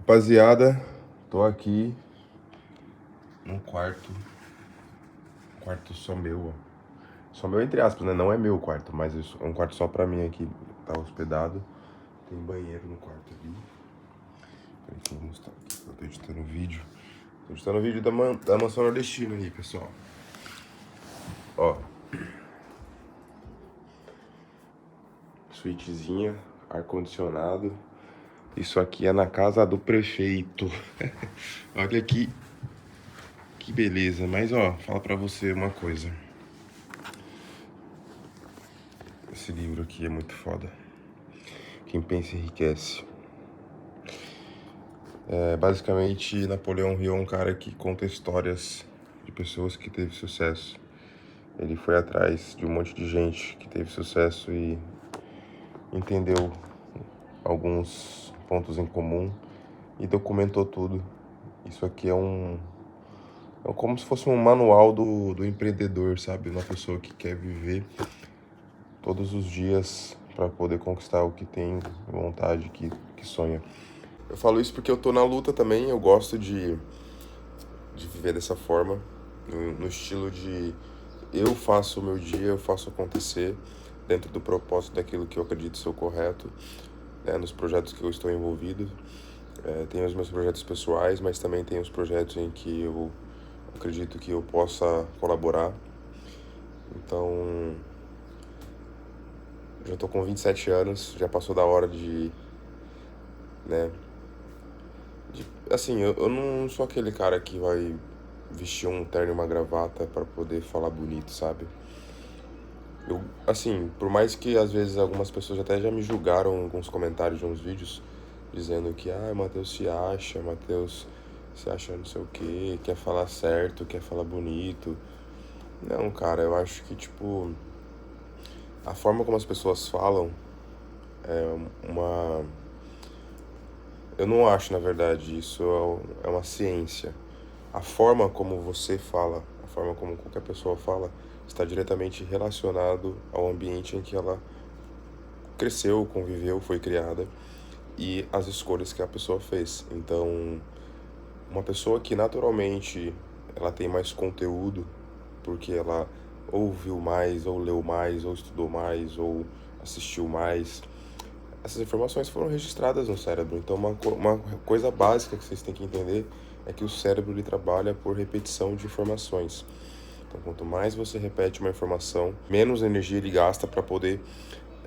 Rapaziada, tô aqui num quarto só meu, ó. Só meu entre aspas, né? Não é meu quarto, mas é um quarto só pra mim aqui, tá hospedado. Tem banheiro no quarto ali. Peraí que eu vou mostrar aqui, eu tô editando o vídeo. Tô editando o vídeo da Mansão Nordestina aí, pessoal. Ó. Suítezinha, ar-condicionado. Isso aqui é na casa do prefeito. Olha aqui. Que beleza, mas ó, fala pra você uma coisa. Esse livro aqui é muito foda. Quem pensa enriquece. Basicamente, Napoleão Hill é um cara que conta histórias de pessoas que teve sucesso. Ele foi atrás de um monte de gente que teve sucesso e entendeu alguns pontos em comum e documentou tudo. Isso aqui é como se fosse um manual do empreendedor, sabe? Uma pessoa que quer viver todos os dias para poder conquistar o que tem vontade, que sonha. Eu falo isso porque eu tô na luta também, eu gosto de viver dessa forma, no estilo de eu faço o meu dia, eu faço acontecer dentro do propósito daquilo que eu acredito ser o correto, né, nos projetos que eu estou envolvido. Tenho os meus projetos pessoais, mas também tenho os projetos em que eu acredito que eu possa colaborar. Então, já tô com 27 anos, já passou da hora né, assim, eu não sou aquele cara que vai vestir um terno e uma gravata para poder falar bonito, sabe? Eu, assim, por mais que às vezes algumas pessoas até já me julgaram em alguns comentários de uns vídeos, dizendo que, Matheus Matheus se acha não sei o que, quer falar certo, quer falar bonito. Não, cara, eu acho que, tipo, a forma como as pessoas falam é uma... Eu não acho, na verdade, isso é uma ciência. A forma como você fala, a forma como qualquer pessoa fala, está diretamente relacionado ao ambiente em que ela cresceu, conviveu, foi criada e as escolhas que a pessoa fez. Então, uma pessoa que naturalmente ela tem mais conteúdo, porque ela ouviu mais, ou leu mais, ou estudou mais, ou assistiu mais, essas informações foram registradas no cérebro. Então, uma coisa básica que vocês têm que entender é que o cérebro ele trabalha por repetição de informações. Então, quanto mais você repete uma informação, menos energia ele gasta para poder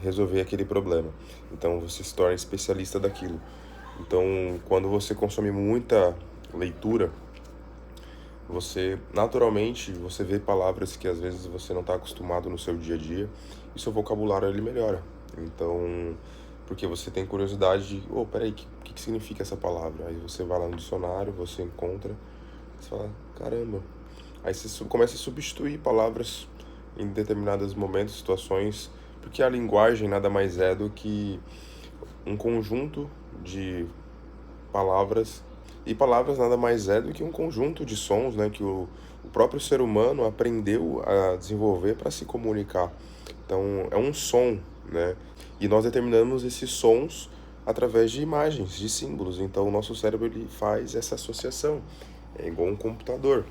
resolver aquele problema. Então, você se torna especialista daquilo. Então, quando você consome muita leitura, você naturalmente você vê palavras que às vezes você não está acostumado no seu dia a dia e seu vocabulário ele melhora. Então, porque você tem curiosidade de, peraí, o que significa essa palavra? Aí você vai lá no dicionário, você encontra, você fala, caramba. Aí você começa a substituir palavras em determinados momentos, situações, porque a linguagem nada mais é do que um conjunto de palavras, e palavras nada mais é do que um conjunto de sons, né, que o próprio ser humano aprendeu a desenvolver para se comunicar. Então, é um som, né? E nós determinamos esses sons através de imagens, de símbolos. Então, o nosso cérebro ele faz essa associação. É igual um computador,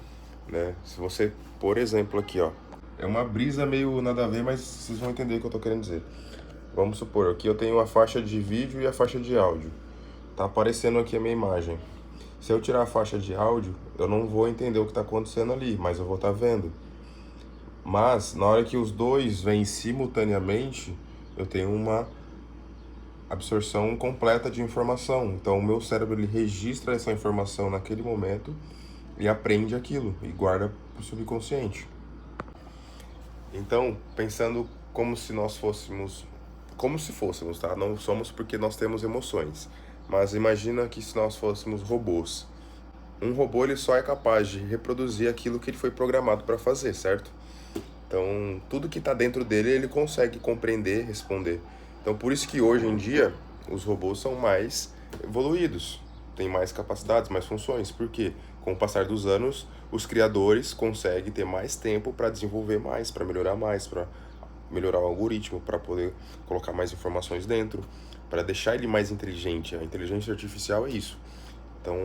né? Se você, por exemplo, aqui, ó, é uma brisa meio nada a ver, mas vocês vão entender o que eu tô querendo dizer. Vamos supor, aqui eu tenho a faixa de vídeo e a faixa de áudio. Tá aparecendo aqui a minha imagem. Se eu tirar a faixa de áudio, eu não vou entender o que está acontecendo ali, mas eu vou estar vendo. Mas, na hora que os dois vêm simultaneamente, eu tenho uma absorção completa de informação. Então, o meu cérebro ele registra essa informação naquele momento e aprende aquilo e guarda para o subconsciente. Então, pensando como se nós fôssemos... Como se fôssemos, tá? Não somos porque nós temos emoções. Mas imagina que se nós fôssemos robôs. Um robô ele só é capaz de reproduzir aquilo que ele foi programado para fazer, certo? Então, tudo que está dentro dele, ele consegue compreender, responder. Então, por isso que hoje em dia, os robôs são mais evoluídos, têm mais capacidades, mais funções. Por quê? Com o passar dos anos, os criadores conseguem ter mais tempo para desenvolver mais, para melhorar o algoritmo, para poder colocar mais informações dentro, para deixar ele mais inteligente. A inteligência artificial é isso. Então,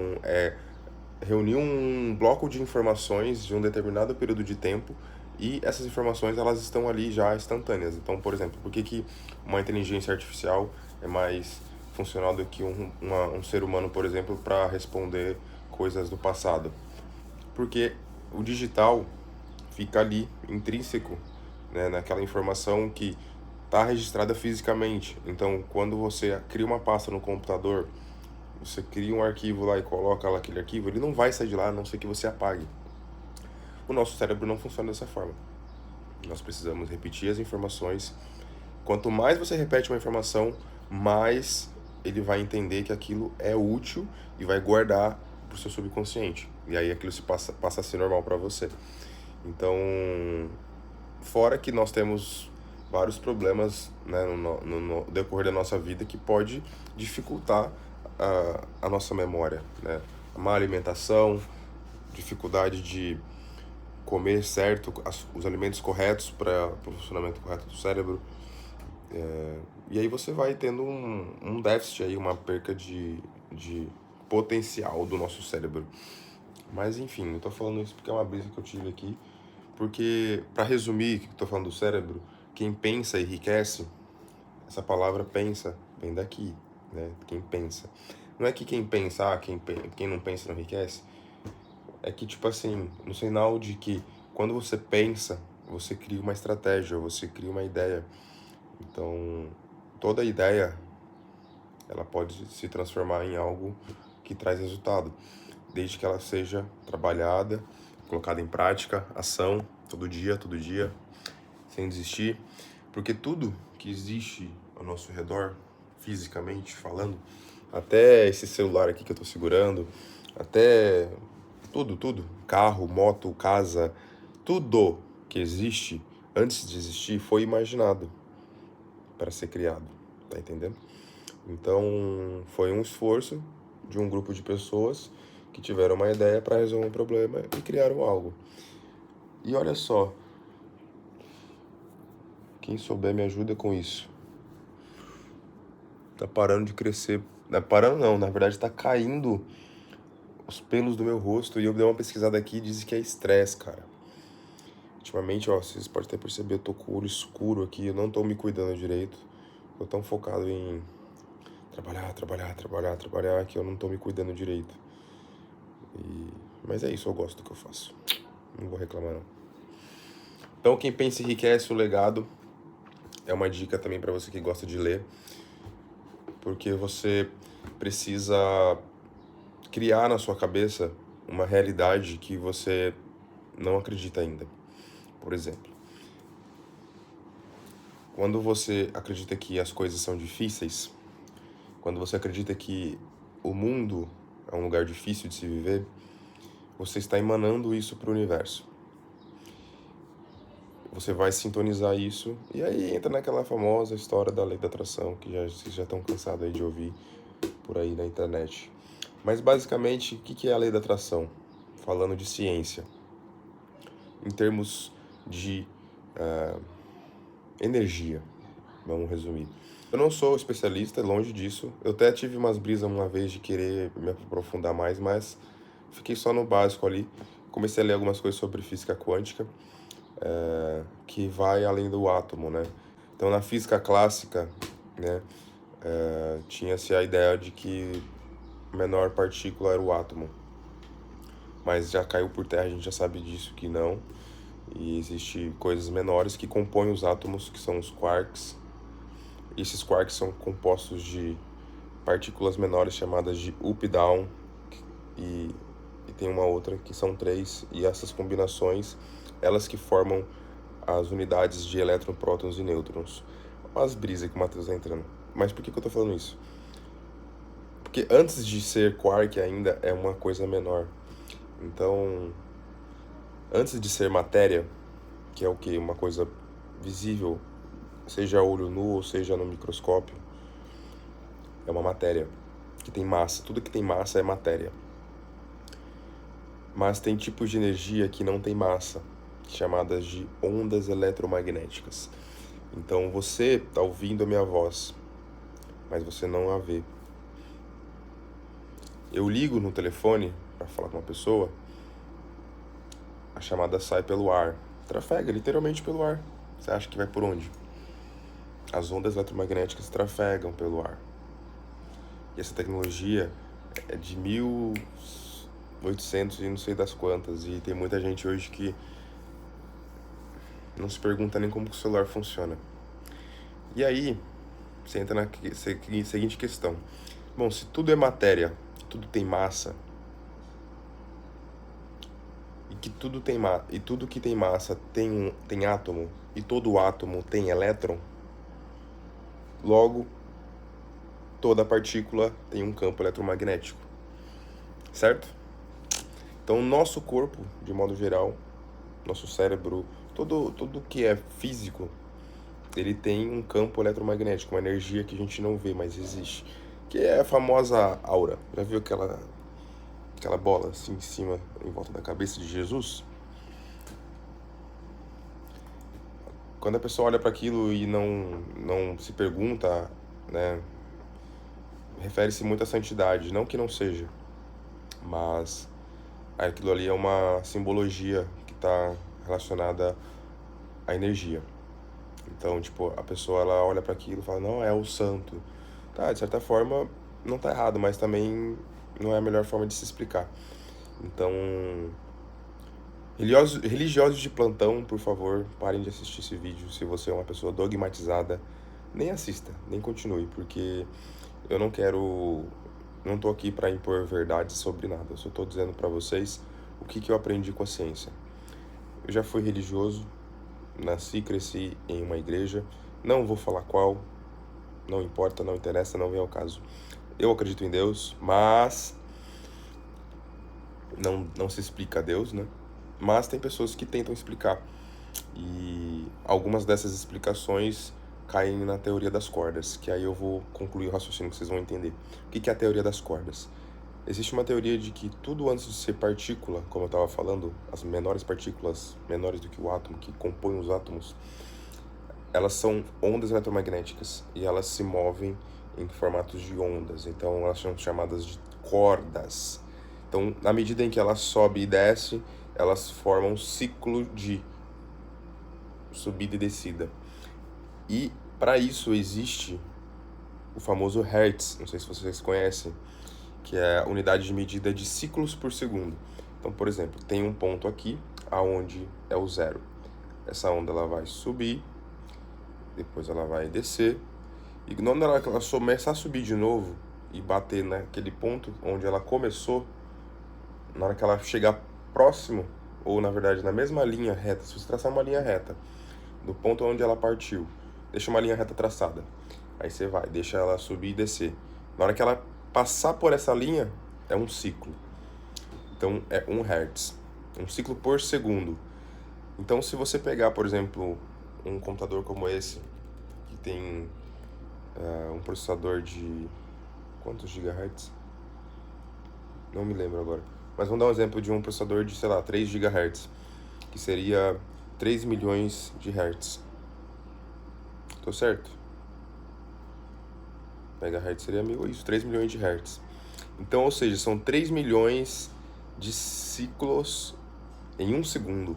reunir um bloco de informações de um determinado período de tempo e essas informações elas estão ali já instantâneas. Então, por exemplo, por que que uma inteligência artificial é mais funcional do que um ser humano, por exemplo, para responder coisas do passado? Porque o digital fica ali intrínseco, né, naquela informação que está registrada fisicamente. Então, quando você cria uma pasta no computador, você cria um arquivo lá e coloca lá aquele arquivo, ele não vai sair de lá a não ser que você apague. O nosso cérebro não funciona dessa forma. Nós precisamos repetir as informações. Quanto mais você repete uma informação, mais ele vai entender que aquilo é útil e vai guardar para o seu subconsciente. E aí aquilo passa a ser normal para você. Então, fora que nós temos vários problemas, né, no decorrer da nossa vida que pode dificultar a nossa memória, né? A má alimentação, dificuldade de comer certo, os alimentos corretos para o funcionamento correto do cérebro. E aí você vai tendo um déficit aí, uma perca de potencial do nosso cérebro. Mas enfim, não tô falando isso porque é uma brisa que eu tive aqui. Porque, para resumir, que eu tô falando do cérebro, quem pensa enriquece, essa palavra pensa vem daqui, né? Quem pensa. Não é que quem pensa, quem não pensa não enriquece. É que, tipo assim, no sinal de que quando você pensa, você cria uma estratégia, você cria uma ideia. Então, toda ideia, ela pode se transformar em algo que traz resultado, desde que ela seja trabalhada, colocada em prática, ação, todo dia, sem desistir. Porque tudo que existe ao nosso redor, fisicamente falando, até esse celular aqui que eu tô segurando, até tudo, carro, moto, casa, tudo que existe antes de existir foi imaginado para ser criado, tá entendendo? Então, foi um esforço de um grupo de pessoas que tiveram uma ideia para resolver um problema e criaram algo. E olha só, quem souber me ajuda com isso. Tá parando de crescer. Não, parando não, na verdade tá caindo os pelos do meu rosto. E eu dei uma pesquisada aqui e diz que é estresse, cara. Ultimamente, ó, vocês podem até perceber, eu tô com o olho escuro aqui, eu não tô me cuidando direito. Eu tô tão focado em trabalhar, que eu não tô me cuidando direito. Mas é isso, eu gosto do que eu faço. Não vou reclamar, não. Então, quem pensa enriquece o legado. É uma dica também para você que gosta de ler. Porque você precisa criar na sua cabeça uma realidade que você não acredita ainda. Por exemplo, quando você acredita que as coisas são difíceis, quando você acredita que o mundo é um lugar difícil de se viver, você está emanando isso para o universo. Você vai sintonizar isso e aí entra naquela famosa história da lei da atração que vocês já estão cansados aí de ouvir por aí na internet. Mas basicamente, o que é a lei da atração? Falando de ciência, em termos de energia, vamos resumir. Eu não sou especialista, longe disso. Eu até tive umas brisas uma vez de querer me aprofundar mais, mas fiquei só no básico ali. Comecei a ler algumas coisas sobre física quântica, que vai além do átomo, né? Então, na física clássica, né, tinha-se a ideia de que a menor partícula era o átomo. Mas já caiu por terra, a gente já sabe disso que não. E existem coisas menores que compõem os átomos, que são os quarks. E esses quarks são compostos de partículas menores chamadas de up-down. E tem uma outra que são três. E essas combinações, elas que formam as unidades de elétron, prótons e nêutrons. Olha as brisas que o Matheus tá entrando. Mas por que eu tô falando isso? Porque antes de ser quark ainda é uma coisa menor. Então, antes de ser matéria, que é o que? Uma coisa visível, seja a olho nu ou seja no microscópio, é uma matéria que tem massa. Tudo que tem massa é matéria. Mas tem tipos de energia que não tem massa, chamadas de ondas eletromagnéticas. Então você está ouvindo a minha voz, mas você não a vê. Eu ligo no telefone para falar com uma pessoa, a chamada sai pelo ar. Trafega literalmente pelo ar. Você acha que vai por onde? As ondas eletromagnéticas trafegam pelo ar. E essa tecnologia é de 1800 e não sei das quantas. E tem muita gente hoje que não se pergunta nem como que o celular funciona. E aí, você entra na seguinte questão. Bom, se tudo é matéria, tudo tem massa, e tudo que tem massa tem átomo, e todo átomo tem elétron, logo, toda partícula tem um campo eletromagnético, certo? Então, o nosso corpo, de modo geral, nosso cérebro, tudo que é físico, ele tem um campo eletromagnético, uma energia que a gente não vê, mas existe. Que é a famosa aura. Já viu aquela bola assim em cima, em volta da cabeça de Jesus? Quando a pessoa olha para aquilo e não se pergunta, né, refere-se muito à santidade. Não que não seja, mas aquilo ali é uma simbologia que está relacionada à energia. Então, tipo, a pessoa ela olha para aquilo e fala, não, é o santo. Tá, de certa forma, não tá errado, mas também não é a melhor forma de se explicar. Então, religiosos de plantão, por favor, parem de assistir esse vídeo. Se você é uma pessoa dogmatizada, nem assista, nem continue, porque eu não quero, não tô aqui para impor verdades sobre nada. Eu só tô dizendo para vocês o que eu aprendi com a ciência. Eu já fui religioso, nasci, cresci em uma igreja, não vou falar qual, não importa, não interessa, não vem ao caso. Eu acredito em Deus, mas não se explica a Deus, né? Mas tem pessoas que tentam explicar. E algumas dessas explicações caem na teoria das cordas, que aí eu vou concluir o raciocínio que vocês vão entender. O que é a teoria das cordas? Existe uma teoria de que tudo antes de ser partícula, como eu estava falando, as menores partículas, menores do que o átomo, que compõem os átomos, elas são ondas eletromagnéticas e elas se movem em formatos de ondas. Então elas são chamadas de cordas. Então, na medida em que ela sobe e desce, elas formam um ciclo de subida e descida. E para isso existe o famoso Hertz, não sei se vocês conhecem, que é a unidade de medida de ciclos por segundo. Então, por exemplo, tem um ponto aqui, aonde é o zero. Essa onda ela vai subir, depois ela vai descer, e quando ela começar a subir de novo e bater naquele ponto onde ela começou, na hora que ela chegar próximo, ou na verdade na mesma linha reta, se você traçar uma linha reta do ponto onde ela partiu, deixa uma linha reta traçada, aí você vai, deixa ela subir e descer. Na hora que ela passar por essa linha, é um ciclo. Então é 1 Hz, um ciclo por segundo. Então se você pegar, por exemplo, um computador como esse, que tem um processador de quantos gigahertz? Não me lembro agora. Mas vamos dar um exemplo de um processador de, sei lá, 3 GHz, que seria 3 milhões de hertz. Tô certo? Megahertz seria isso, 3 milhões de hertz. Então, ou seja, são 3 milhões de ciclos em um segundo.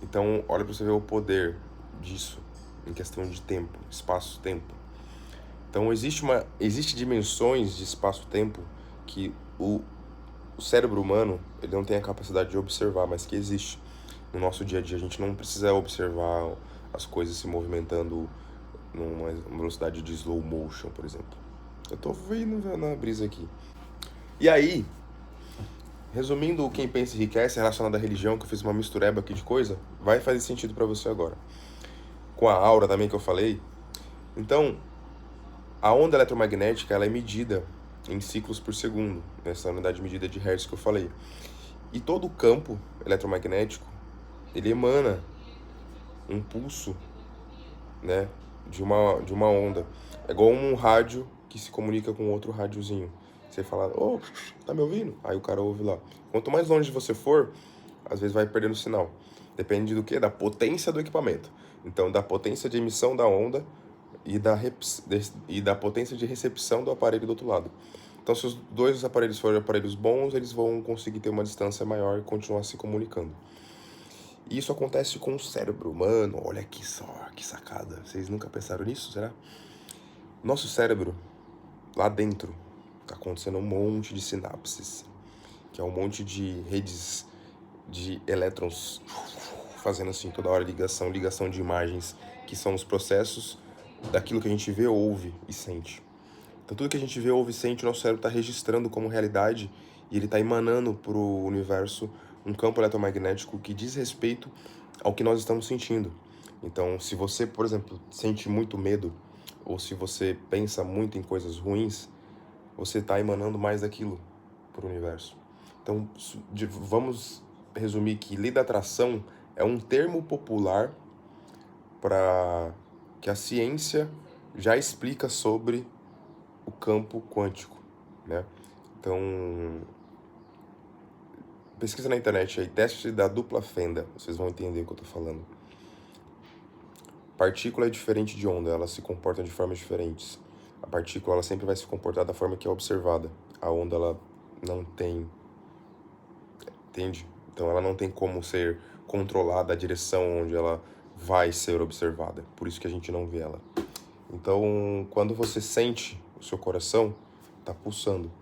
Então, olha para você ver o poder disso em questão de tempo, espaço-tempo. Então, existe dimensões de espaço-tempo que o cérebro humano ele não tem a capacidade de observar, mas que existe. No nosso dia a dia, a gente não precisa observar as coisas se movimentando numa velocidade de slow motion, por exemplo. Eu tô indo na brisa aqui. E aí, resumindo o Quem Pensa Enriquece relacionado à religião, que eu fiz uma mistureba aqui de coisa, vai fazer sentido para você agora. Com a aura também que eu falei. Então, a onda eletromagnética ela é medida em ciclos por segundo, nessa unidade de medida de Hertz que eu falei. E todo o campo eletromagnético, ele emana um pulso, né, de uma onda. É igual um rádio que se comunica com outro rádiozinho. Você fala, ô, tá me ouvindo? Aí o cara ouve lá. Quanto mais longe você for, às vezes vai perdendo sinal. Depende do quê? Da potência do equipamento. Então, da potência de emissão da onda, e da potência de recepção do aparelho do outro lado. Então, se os dois aparelhos forem aparelhos bons, eles vão conseguir ter uma distância maior e continuar se comunicando. E isso acontece com o cérebro humano. Olha aqui só, que sacada. Vocês nunca pensaram nisso, será? Nosso cérebro, lá dentro, tá acontecendo um monte de sinapses, que é um monte de redes de elétrons fazendo assim toda hora ligação de imagens, que são os processos daquilo que a gente vê, ouve e sente. Então tudo que a gente vê, ouve e sente, o nosso cérebro está registrando como realidade e ele está emanando para o universo um campo eletromagnético que diz respeito ao que nós estamos sentindo. Então, se você, por exemplo, sente muito medo, ou se você pensa muito em coisas ruins, você está emanando mais daquilo para o universo. Então, vamos resumir que lei da atração é um termo popular para que a ciência já explica sobre o campo quântico, né? Então, pesquisa na internet aí, teste da dupla fenda, vocês vão entender o que eu estou falando. Partícula é diferente de onda, elas se comportam de formas diferentes. A partícula ela sempre vai se comportar da forma que é observada. A onda ela não tem, entende? Então ela não tem como ser controlada a direção onde ela vai ser observada. Por isso que a gente não vê ela. Então, quando você sente, o seu coração está pulsando.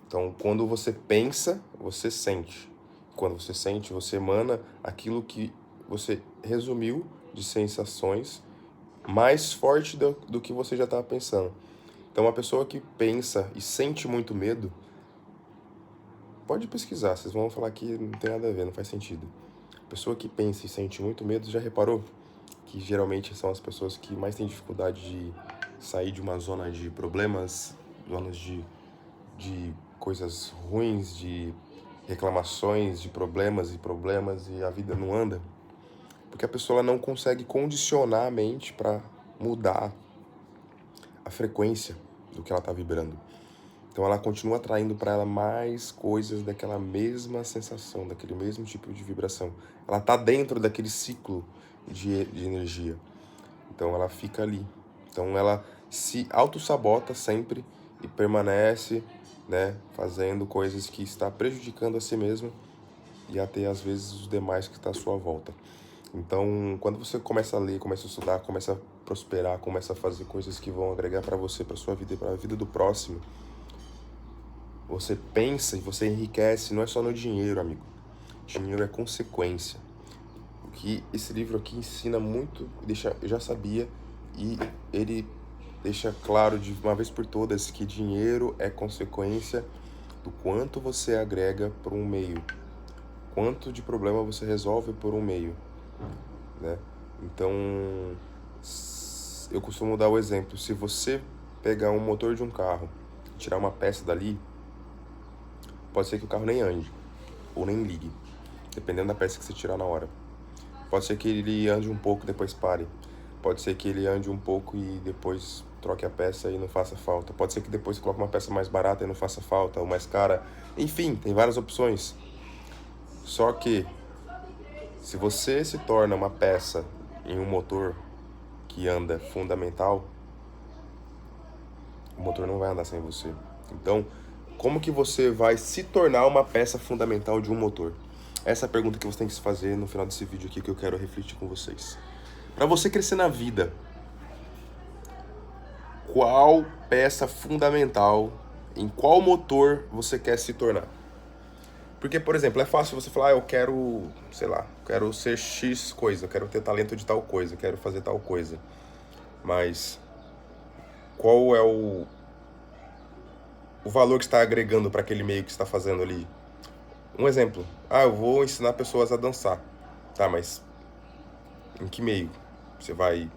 Então, quando você pensa, você sente. Quando você sente, você emana aquilo que você resumiu de sensações mais forte do que você já estava pensando. Então, uma pessoa que pensa e sente muito medo, pode pesquisar, vocês vão falar que não tem nada a ver, não faz sentido. A pessoa que pensa e sente muito medo, já reparou que geralmente são as pessoas que mais têm dificuldade de sair de uma zona de problemas, zonas de coisas ruins, de reclamações, de problemas e a vida não anda? Porque a pessoa não consegue condicionar a mente para mudar a frequência do que ela está vibrando. Então ela continua atraindo para ela mais coisas daquela mesma sensação, daquele mesmo tipo de vibração. Ela está dentro daquele ciclo de energia. Então ela fica ali. Então ela se auto-sabota sempre e permanece, né, fazendo coisas que está prejudicando a si mesma e até às vezes os demais que estão à sua volta. Então, quando você começa a ler, começa a estudar, começa a prosperar, começa a fazer coisas que vão agregar para você, para sua vida e para a vida do próximo, você pensa e você enriquece, não é só no dinheiro, amigo. Dinheiro é consequência. O que esse livro aqui ensina muito, eu já sabia, e ele deixa claro de uma vez por todas que dinheiro é consequência do quanto você agrega por um meio, quanto de problema você resolve por um meio, né? Então, eu costumo dar o exemplo, se você pegar um motor de um carro, tirar uma peça dali, pode ser que o carro nem ande, ou nem ligue, dependendo da peça que você tirar na hora. Pode ser que ele ande um pouco e depois pare. Pode ser que ele ande um pouco e depois troque a peça e não faça falta. Pode ser que depois você coloque uma peça mais barata e não faça falta, ou mais cara. Enfim, tem várias opções. Só que, se você se torna uma peça em um motor que anda fundamental, o motor não vai andar sem você. Então, como que você vai se tornar uma peça fundamental de um motor? Essa é a pergunta que você tem que se fazer no final desse vídeo aqui que eu quero refletir com vocês. Para você crescer na vida, qual peça fundamental, em qual motor você quer se tornar? Porque, por exemplo, é fácil você falar, eu quero, sei lá, quero ser X coisa, eu quero ter talento de tal coisa, eu quero fazer tal coisa. Mas qual é o valor que está agregando para aquele meio que está fazendo ali? Um exemplo, eu vou ensinar pessoas a dançar. Tá, mas em que meio? Você vai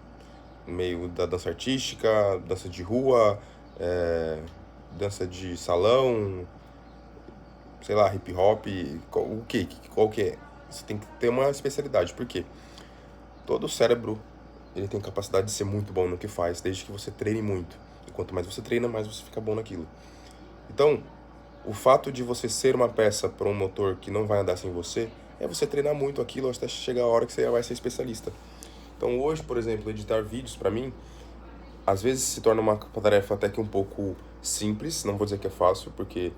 no meio da dança artística, dança de rua, dança de salão, sei lá, hip hop, qual que é? Você tem que ter uma especialidade, por quê? Todo cérebro, ele tem capacidade de ser muito bom no que faz, desde que você treine muito. E quanto mais você treina, mais você fica bom naquilo. Então, o fato de você ser uma peça para um motor que não vai andar sem você, é você treinar muito aquilo até chegar a hora que você vai ser especialista. Então hoje, por exemplo, editar vídeos para mim Às vezes se torna uma tarefa até que um pouco simples, não vou dizer que é fácil, porque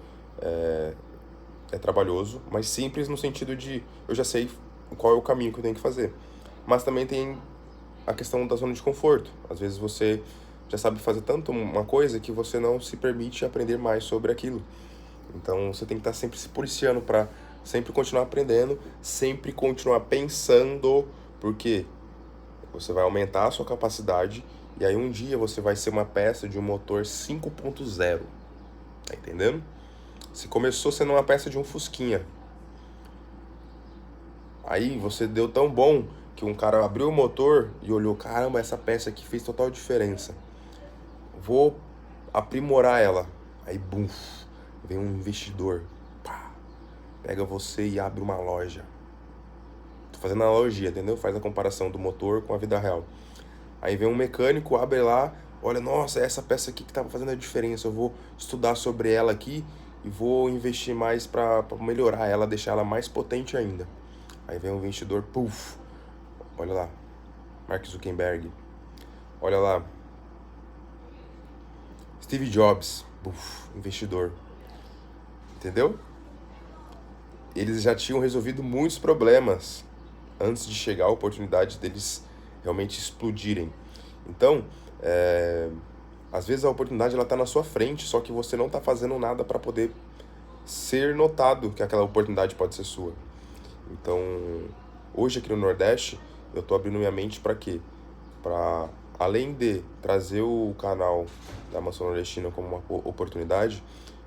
é trabalhoso, mas simples no sentido de eu já sei qual é o caminho que eu tenho que fazer. Mas também tem a questão da zona de conforto. Às vezes você já sabe fazer tanto uma coisa que você não se permite aprender mais sobre aquilo. Então você tem que estar sempre se policiando para sempre continuar aprendendo, sempre continuar pensando, porque você vai aumentar a sua capacidade e aí um dia você vai ser uma peça de um motor 5.0. Tá entendendo? Se começou sendo uma peça de um Fusquinha, aí você deu tão bom que um cara abriu o motor e olhou, caramba, essa peça aqui fez total diferença. Vou aprimorar ela. Aí, bum, vem um investidor, pá, pega você e abre uma loja. Tô fazendo analogia, entendeu? Faz a comparação do motor com a vida real. Aí vem um mecânico, abre lá, olha, nossa, essa peça aqui que tava fazendo a diferença. Eu vou estudar sobre ela aqui e vou investir mais para melhorar ela, deixar ela mais potente ainda. Aí vem um investidor, puf, olha lá, Mark Zuckerberg, olha lá, Steve Jobs, puf, investidor, entendeu? Eles já tinham resolvido muitos problemas antes de chegar a oportunidade deles realmente explodirem. Então, às vezes a oportunidade ela está na sua frente, só que você não está fazendo nada para poder ser notado que aquela oportunidade pode ser sua. Então, hoje aqui no Nordeste, eu estou abrindo minha mente para quê? Para, além de trazer o canal da Mansão Nordestina como uma oportunidade,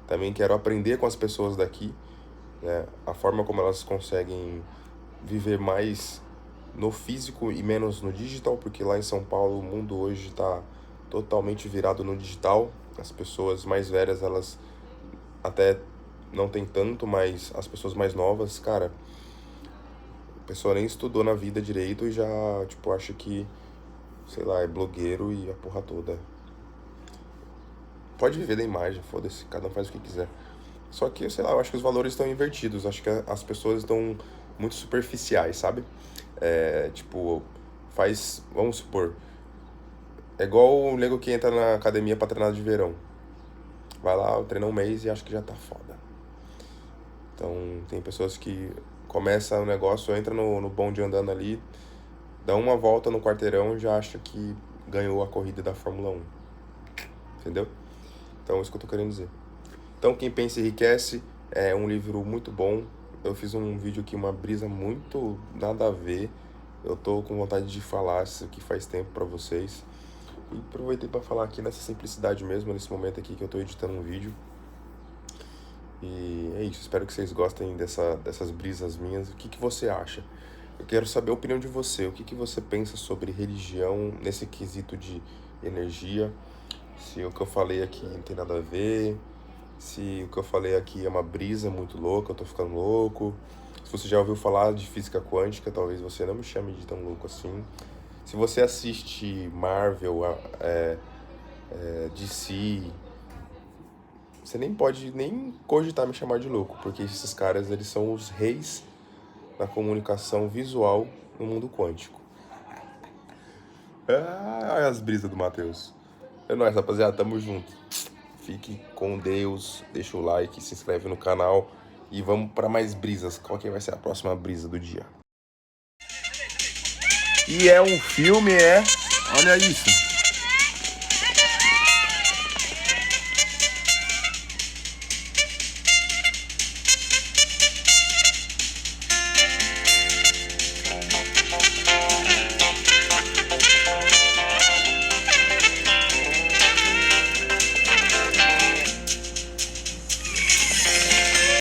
também quero aprender com as pessoas daqui, né, a forma como elas conseguem viver mais no físico e menos no digital, porque lá em São Paulo o mundo hoje está totalmente virado no digital. As pessoas mais velhas, elas até não tem tanto, mas as pessoas mais novas, cara, a pessoa nem estudou na vida direito e já, tipo, acha que, sei lá, é blogueiro e a porra toda. Pode viver da imagem, foda-se, cada um faz o que quiser. Só que, sei lá, eu acho que os valores estão invertidos, acho que as pessoas estão muito superficiais, sabe? Tipo, vamos supor, é igual o nego que entra na academia pra treinar de verão. Vai lá, treina um mês e acha que já tá foda. Então, tem pessoas que começam o negócio, entra no bonde andando ali, dá uma volta no quarteirão e já acha que ganhou a corrida da Fórmula 1. Entendeu? Então, é isso que eu tô querendo dizer. Então, Quem Pensa Enriquece é um livro muito bom. Eu fiz um vídeo aqui, uma brisa muito nada a ver. Eu tô com vontade de falar isso aqui faz tempo pra vocês. E aproveitei pra falar aqui nessa simplicidade mesmo, nesse momento aqui que eu tô editando um vídeo. E é isso, espero que vocês gostem dessas brisas minhas. O que você acha? Eu quero saber a opinião de você. O que você pensa sobre religião nesse quesito de energia? Se o que eu falei aqui não tem nada a ver, se o que eu falei aqui é uma brisa muito louca, eu tô ficando louco. Se você já ouviu falar de física quântica, talvez você não me chame de tão louco assim. Se você assiste Marvel, DC, você nem pode nem cogitar me chamar de louco, porque esses caras, eles são os reis da comunicação visual no mundo quântico. Ah, as brisas do Matheus. É nóis, rapaziada, tamo junto. Fique com Deus, deixa o like, se inscreve no canal e vamos para mais brisas. Qual que vai ser a próxima brisa do dia? E é um filme, Olha isso.